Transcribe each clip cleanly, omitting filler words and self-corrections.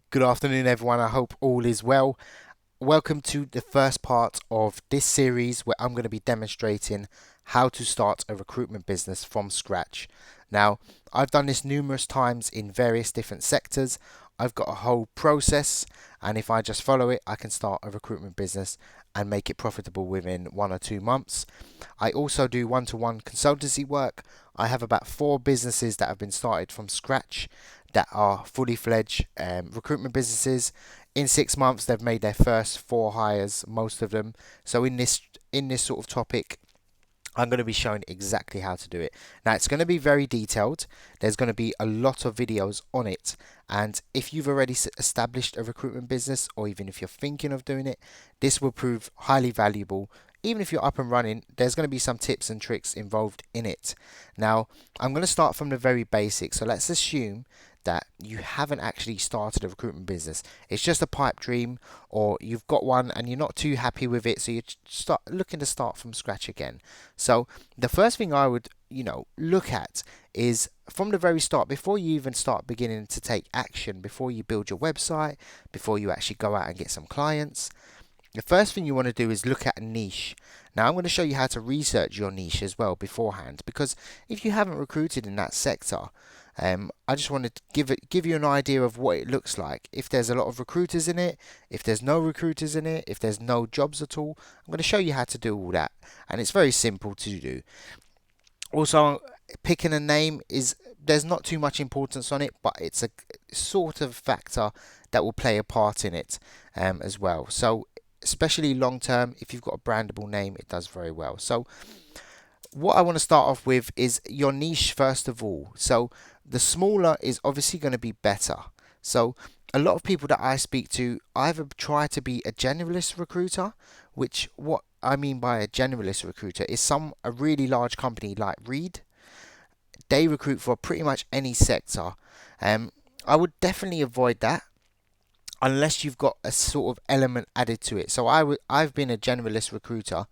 Good afternoon, everyone. I hope all is well. Welcome to the first part of this series where I'm going to be demonstrating how to start a recruitment business from scratch. Now, I've done this numerous times in various different sectors. I've got a whole process, and if I just follow it, I can start a recruitment business and make it profitable within 1 or 2 months. I also do one-to-one consultancy work. I have about 4 businesses that have been started from scratch that are fully fledged recruitment businesses. In 6 months, they've made their first 4 hires, most of them. So in this sort of topic, I'm going to be showing exactly how to do it. Now, it's going to be very detailed. There's going to be a lot of videos on it. And if you've already established a recruitment business, or even if you're thinking of doing it, this will prove highly valuable. Even if you're up and running, there's going to be some tips and tricks involved in it. Now, I'm going to start from the very basics. So let's assume that you haven't actually started a recruitment business. It's just a pipe dream, or you've got one and you're not too happy with it, so you're start looking to start from scratch again. So the first thing I would, look at is from the very start, before you even start beginning to take action, before you build your website, before you actually go out and get some clients, the first thing you want to do is look at a niche. Now, I'm going to show you how to research your niche as well beforehand, because if you haven't recruited in that sector, I just wanted to give you an idea of what it looks like. If there's a lot of recruiters in it, if there's no recruiters in it, if there's no jobs at all, I'm going to show you how to do all that, and it's very simple to do. Also, picking a name is there's not too much importance on it, but it's a sort of factor that will play a part in it as well. So especially long term, if you've got a brandable name, it does very well. So what I want to start off with is your niche first of all. So the smaller is obviously going to be better. So a lot of people that I speak to either try to be a generalist recruiter, which what I mean by a generalist recruiter is a really large company like Reed. They recruit for pretty much any sector. Um, I would definitely avoid that unless you've got a sort of element added to it. So I've been a generalist recruiter,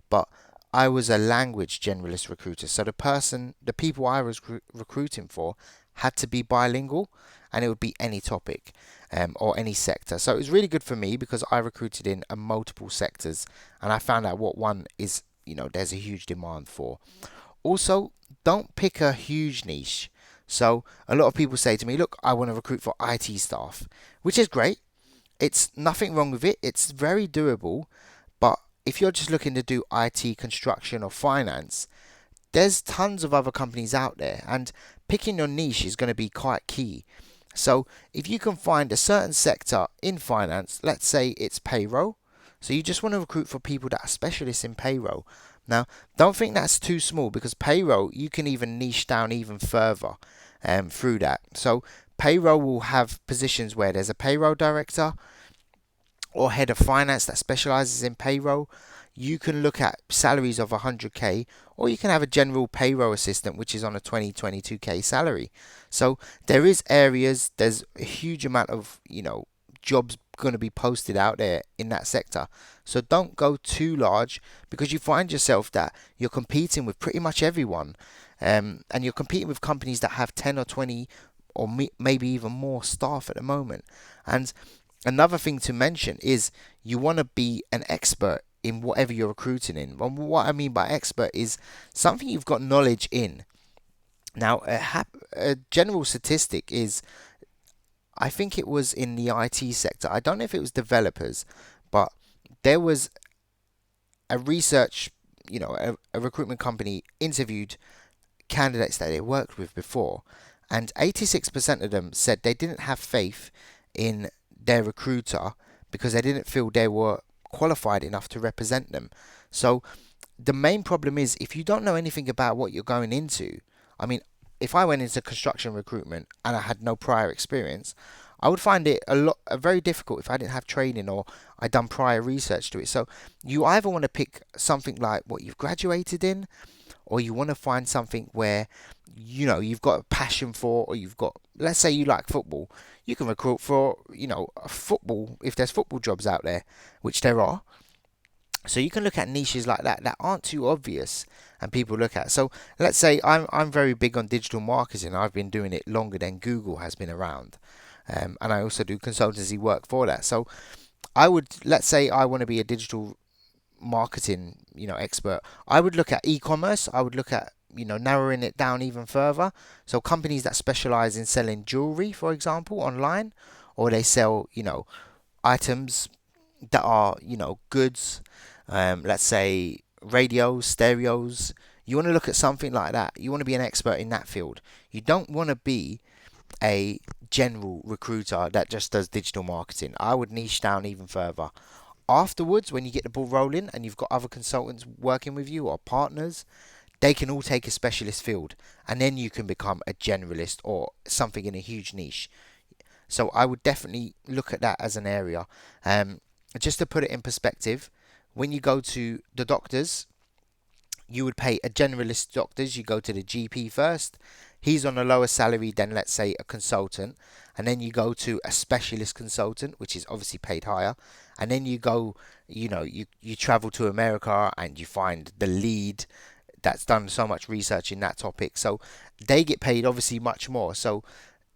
but I was a language generalist recruiter. So the people I was recruiting for had to be bilingual, and it would be any topic or any sector. So it was really good for me because I recruited in multiple sectors, and I found out what one is, there's a huge demand for. Also, don't pick a huge niche. So a lot of people say to me, look, I want to recruit for IT staff, which is great. It's nothing wrong with it. It's very doable. But if you're just looking to do IT, construction, or finance, there's tons of other companies out there, and picking your niche is going to be quite key. So if you can find a certain sector in finance, let's say it's payroll, so you just want to recruit for people that are specialists in payroll. Now, don't think that's too small, because payroll you can even niche down even further through that. So payroll will have positions where there's a payroll director or head of finance that specializes in payroll. You can look at salaries of 100k, or you can have a general payroll assistant which is on a 22k salary. So there's a huge amount of jobs going to be posted out there in that sector. So don't go too large, because you find yourself that you're competing with pretty much everyone, and you're competing with companies that have 10 or 20 or maybe even more staff at the moment. And another thing to mention is you want to be an expert in whatever you're recruiting in. And what I mean by expert is something you've got knowledge in. Now, a general statistic is, I think it was in the IT sector. I don't know if it was developers, but there was a research, a recruitment company interviewed candidates that they worked with before, and 86% of them said they didn't have faith in their recruiter because they didn't feel they were qualified enough to represent them. So the main problem is, if you don't know anything about what you're going into, I mean, if I went into construction recruitment and I had no prior experience, I would find it very difficult if I didn't have training or I'd done prior research to it. So you either want to pick something like what you've graduated in, or you want to find something where you've got a passion for, or you've got, let's say you like football, you can recruit for football if there's football jobs out there, which there are. So you can look at niches like that aren't too obvious and people look at. So let's say I'm very big on digital marketing. I've been doing it longer than Google has been around. and I also do consultancy work for that. So I would, let's say I want to be a digital marketing, expert. I would look at e-commerce. I would look at, narrowing it down even further. So companies that specialize in selling jewelry, for example, online, or they sell, items that are, goods, let's say radios, stereos. You want to look at something like that. You want to be an expert in that field. You don't want to be a general recruiter that just does digital marketing. I would niche down even further. Afterwards, when you get the ball rolling and you've got other consultants working with you or partners, they can all take a specialist field, and then you can become a generalist or something in a huge niche. So I would definitely look at that as an area. Um, just to put it in perspective, when you go to the doctors, you would pay a generalist doctors, you go to the GP first. He's on a lower salary than, let's say, a consultant. And then you go to a specialist consultant, which is obviously paid higher. And then you go, you travel to America and you find the lead that's done so much research in that topic. So they get paid obviously much more. So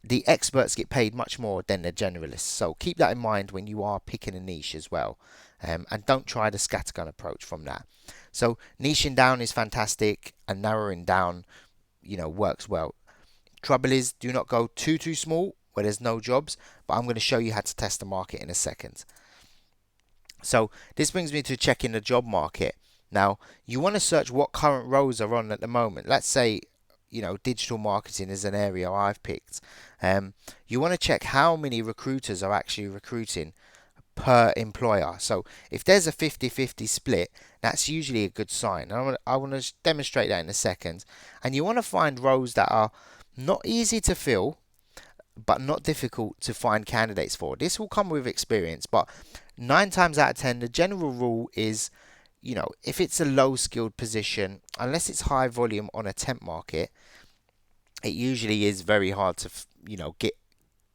the experts get paid much more than the generalists. So keep that in mind when you are picking a niche as well. And don't try the scattergun approach from that. So niching down is fantastic, and narrowing down, works well. Trouble is, do not go too small where there's no jobs, but I'm going to show you how to test the market in a second. So this brings me to checking the job market. Now, you want to search what current roles are on at the moment. Let's say, digital marketing is an area I've picked. You want to check how many recruiters are actually recruiting per employer. So if there's a 50-50 split, that's usually a good sign. I want to demonstrate that in a second. And you want to find roles that are not easy to fill, but not difficult to find candidates for. This will come with experience, but 9 times out of 10, the general rule is, if it's a low skilled position, unless it's high volume on a temp market, it usually is very hard to,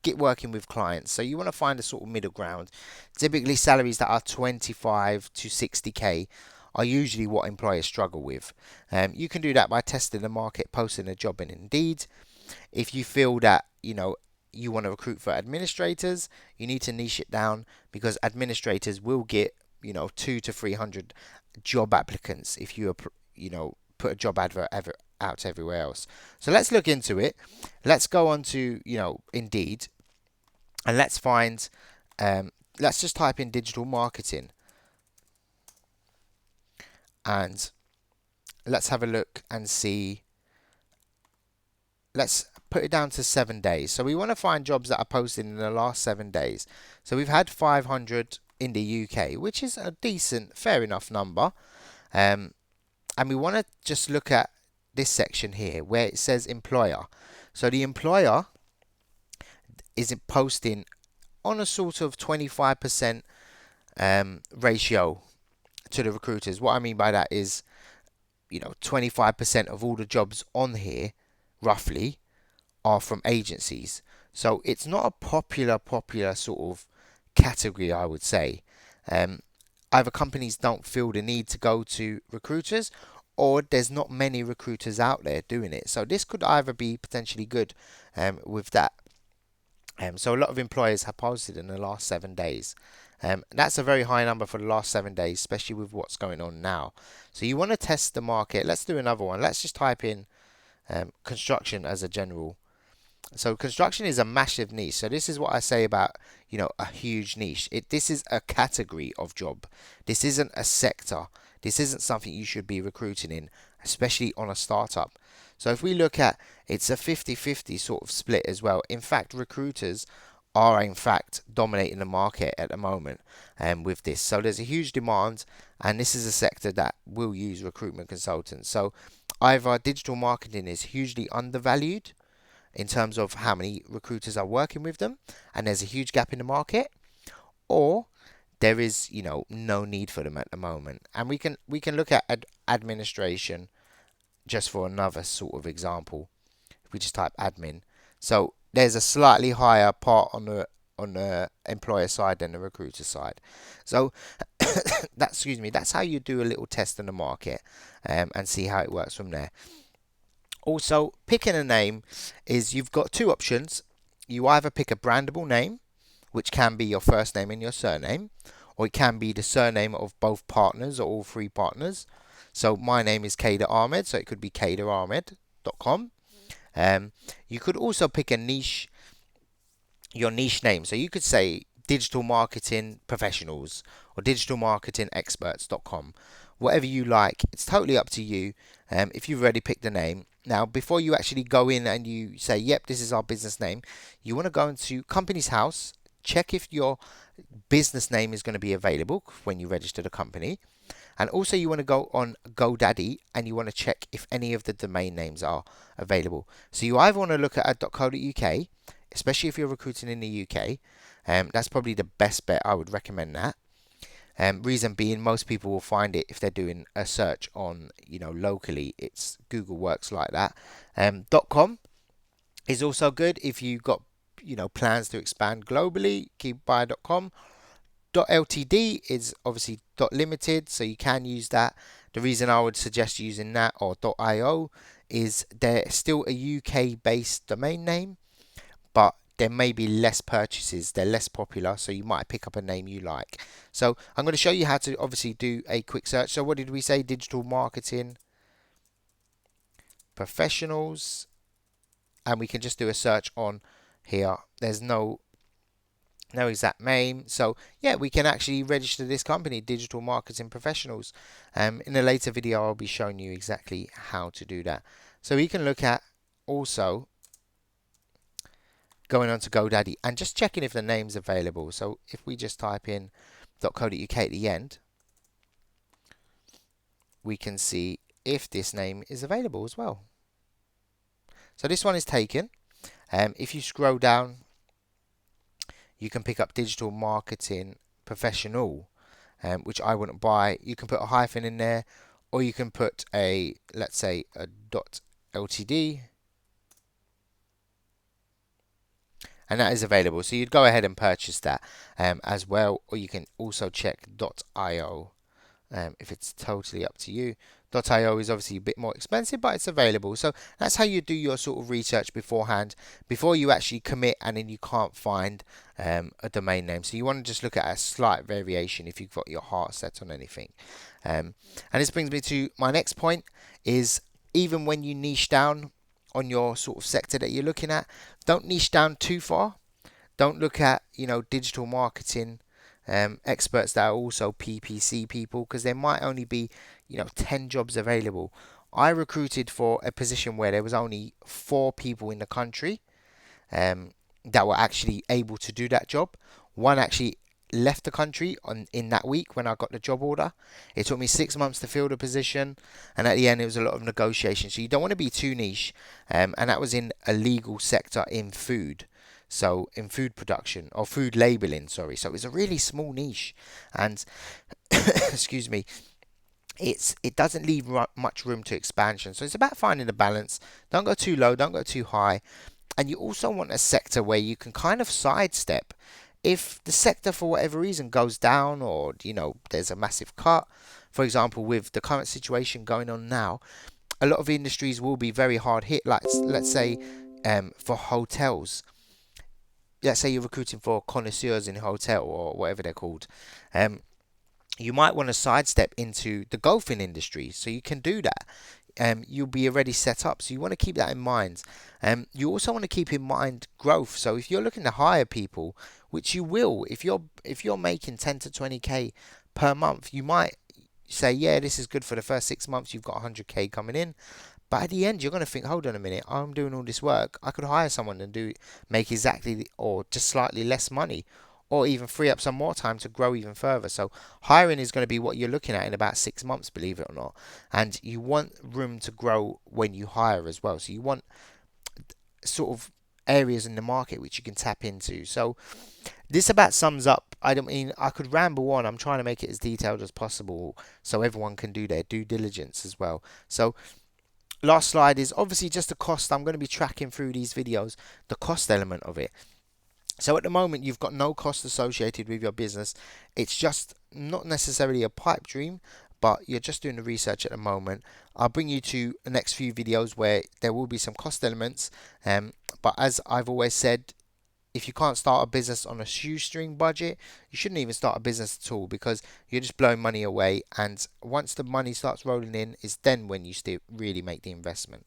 get working with clients. So you want to find a sort of middle ground. Typically, salaries that are 25 to 60k are usually what employers struggle with. You can do that by testing the market, posting a job in Indeed. If you feel that, you want to recruit for administrators, you need to niche it down, because administrators will get, 200 to 300 job applicants if you, put a job advert out everywhere else. So let's look into it. Let's go on to, Indeed, and let's find, let's just type in digital marketing, and let's have a look and see. Let's put it down to 7 days. So we want to find jobs that are posted in the last 7 days. So we've had 500 in the UK, which is a decent, fair enough number. And we want to just look at this section here where it says employer. So the employer is posting on a sort of 25% ratio to the recruiters. What I mean by that is, 25% of all the jobs on here, roughly, are from agencies. So it's not a popular sort of category, I would say. Either companies don't feel the need to go to recruiters, or there's not many recruiters out there doing it. So this could either be potentially good with that. So a lot of employers have posted in the last 7 days. That's a very high number for the last 7 days, especially with what's going on now. So you want to test the market. Let's do another one. Let's just type in construction as a general. So construction is a massive niche. So this is what I say about, a huge niche. This is a category of job. This isn't a sector. This isn't something you should be recruiting in, especially on a startup. So if we look at, it's a 50-50 sort of split as well. In fact, recruiters are in fact dominating the market at the moment with this. So there's a huge demand, and this is a sector that will use recruitment consultants. So either digital marketing is hugely undervalued in terms of how many recruiters are working with them, and there's a huge gap in the market, or there is, no need for them at the moment. And we can look at administration just for another sort of example. If we just type admin, so there's a slightly higher part on the employer side than the recruiter side. So that's how you do a little test in the market, and see how it works from there. Also, picking a name is, you've got two options. you either pick a brandable name, which can be your first name and your surname, or it can be the surname of both partners or all three partners. So my name is Kader Ahmed, so it could be kaderahmed.com. You could also pick a niche, your niche name. So you could say digital marketing professionals or digital marketing experts.com. Whatever you like, it's totally up to you. If you've already picked the name. Now, before you actually go in and you say, yep, this is our business name, you want to go into Company's House, check if your business name is going to be available when you register the company. And also you want to go on GoDaddy and you want to check if any of the domain names are available. So you either want to look at .co.uk, especially if you're recruiting in the UK. That's probably the best bet. I would recommend that. Reason being, most people will find it if they're doing a search on, locally. It's Google works like that. .com is also good if you've got, plans to expand globally. Keep by .com. .ltd is obviously .limited, so you can use that. The reason I would suggest using that or .io is they're still a UK based domain name, but there may be less purchases, they're less popular, so you might pick up a name you like. So I'm going to show you how to obviously do a quick search. So what did we say? Digital marketing professionals, and we can just do a search on here. There's no exact name. So yeah, we can actually register this company, Digital Marketing Professionals. In a later video, I'll be showing you exactly how to do that. So we can look at also going on to GoDaddy and just checking if the name's available. So if we just type in .co.uk at the end, we can see if this name is available as well. So this one is taken. If you scroll down, you can pick up Digital Marketing Professional, which I wouldn't buy. You can put a hyphen in there, or you can put let's say a .ltd, and that is available. So you'd go ahead and purchase that as well, or you can also check .io if it's totally up to you. .io is obviously a bit more expensive, but it's available. So that's how you do your sort of research beforehand, before you actually commit and then you can't find a domain name. So you want to just look at a slight variation if you've got your heart set on anything. And this brings me to my next point is, even when you niche down on your sort of sector that you're looking at, don't niche down too far. Don't look at, digital marketing experts that are also PPC people, because there might only be 10 jobs available. I recruited for a position where there was only 4 people in the country that were actually able to do that job. One actually left the country in that week when I got the job order. It took me 6 months to fill the position, and at the end it was a lot of negotiation. So you don't want to be too niche, and that was in a legal sector in food. So in food production or food labeling, sorry. So it's a really small niche, and excuse me, it doesn't leave much room to expansion. So it's about finding a balance. Don't go too low, don't go too high, and you also want a sector where you can kind of sidestep. If the sector for whatever reason goes down, or there's a massive cut, for example, with the current situation going on now, a lot of industries will be very hard hit. Like let's say for hotels. Let's say you're recruiting for connoisseurs in a hotel or whatever they're called. You might want to sidestep into the golfing industry, so you can do that. You'll be already set up, so you want to keep that in mind. You also want to keep in mind growth. So if you're looking to hire people, which you will, if you're making 10 to 20k per month, you might say, yeah, this is good for the first 6 months. You've got 100k coming in. But at the end, you're going to think, hold on a minute, I'm doing all this work. I could hire someone and make exactly or just slightly less money, or even free up some more time to grow even further. So hiring is going to be what you're looking at in about 6 months, believe it or not. And you want room to grow when you hire as well. So you want sort of areas in the market which you can tap into. So this about sums up. I don't mean I could ramble on. I'm trying to make it as detailed as possible so everyone can do their due diligence as well. So last slide is obviously just the cost. I'm going to be tracking through these videos, the cost element of it. So at the moment, you've got no cost associated with your business. It's just not necessarily a pipe dream, but you're just doing the research at the moment. I'll bring you to the next few videos where there will be some cost elements. But as I've always said, if you can't start a business on a shoestring budget, you shouldn't even start a business at all, because you're just blowing money away. And once the money starts rolling in, is then when you still really make the investment.